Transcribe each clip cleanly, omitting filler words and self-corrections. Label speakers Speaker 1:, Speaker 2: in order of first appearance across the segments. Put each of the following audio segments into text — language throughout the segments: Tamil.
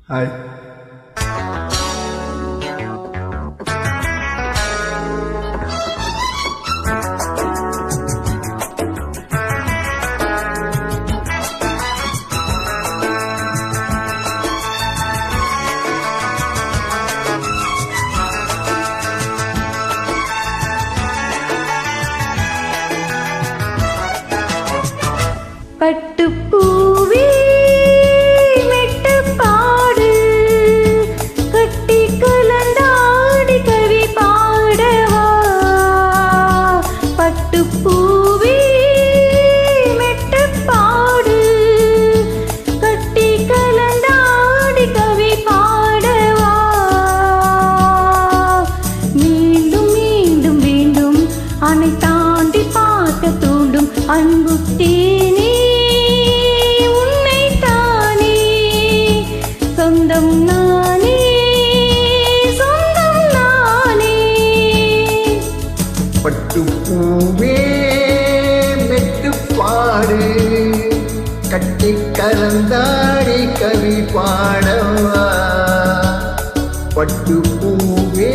Speaker 1: ஹாய்.
Speaker 2: பட்டுப்பூவே மெட்டு பாடு கட்டி கலந்தாடி கவி பாடவா. பட்டுப்பூவே மெட்டு பாடு கட்டி கலந்தாடி கவி பாடவா. மீண்டும் மீண்டும் வேண்டும் அணை தாண்டி பார்க்க தூண்டும் அன்பு தேனே சொந்தம் நானே சொந்தம் நானே.
Speaker 1: பட்டுப்பூவே மெட்டு பாடு கட்டி கலந்தாடி கவி பாடவா. பட்டுப்பூவே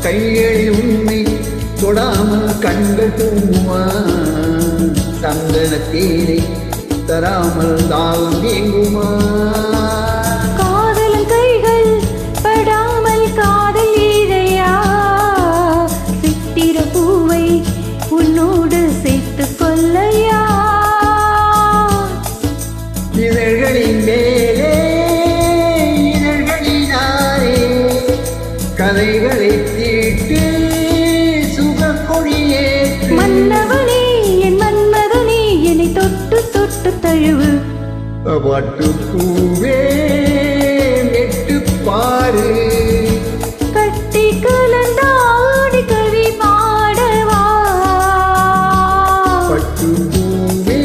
Speaker 1: கையெழி உண்மை தொடாமல் கண்கள் தூங்குமா. சந்தனத்தேனை தராமல் தாகம் நீங்குமா.
Speaker 2: காதலன் கைகள் படாமல் காதல் ஈழையா. சித்திர பூவை உன்னோடு சேர்த்து கொள்ளையா.
Speaker 1: இதழ்களின் மேலே இதழ்களினாரே கதைகளை தீட்டு சுகக்கொடியே.
Speaker 2: மன்னவனே என் மன்மதனே என்னை தொட்டு தொட்டு தழுவு.
Speaker 1: பட்டுப்பூவே மெட்டு பாடு
Speaker 2: கட்டி கலந்தாடி கவி பாடவா.
Speaker 1: பட்டுப்பூவே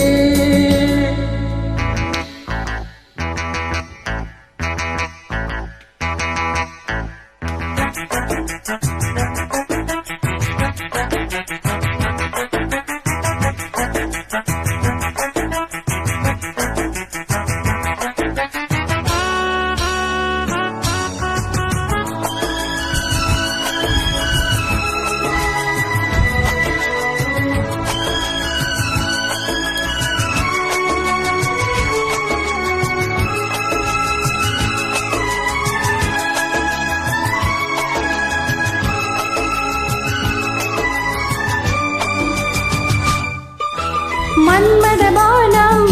Speaker 2: மன்மதபானம்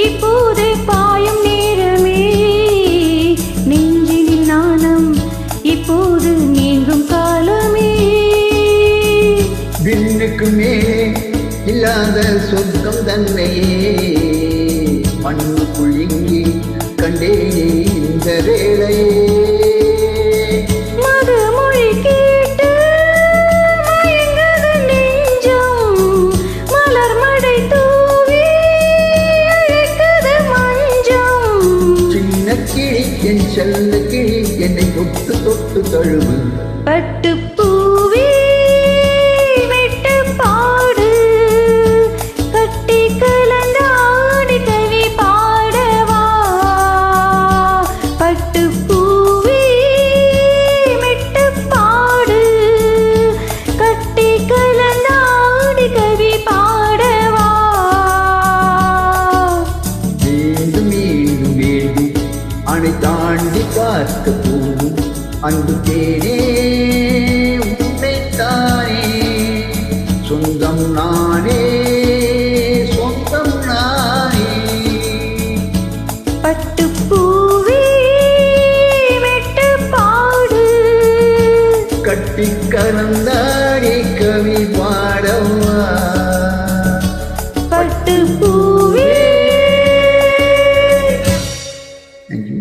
Speaker 2: இப்போது பாயும் நேரமே. நெஞ்சினில் நாணம் இப்போது நீங்கும் காலமே.
Speaker 1: விண்ணுக்கு மேலே இல்லாத சொர்க்கம் தன்னையே மண்ணுக்குள் இங்கே கண்டேனே இந்த வேளையே.
Speaker 2: மதுமொழி கேட்டு மயங்குது நெஞ்சம். மலர் மடை தூவி அழைக்குது மஞ்சம்.
Speaker 1: சின்ன கிளி என் செல்ல கிளி என்னை தொட்டு தொட்டு தழுவு.
Speaker 2: பட்டுப்பூவே மெட்டு பாடு கட்டி கலந்தாடி கவி பாடவா. பட்டுப்பூவே மெட்டு பாடு கட்டி கலந்தாடி கவி பாடவா.
Speaker 1: மீண்டும் மீண்டும் வேண்டும் அணை தாண்டி பார்க்க போகும் அன்பு தேனே உன்னைத்தானே. சொந்தம் நானே சொந்தம் நானே.
Speaker 2: பட்டுப்பூவே மெட்டு பாடு
Speaker 1: கட்டி கலந்தாடி கவி பாடவா. தேங்க்யூ.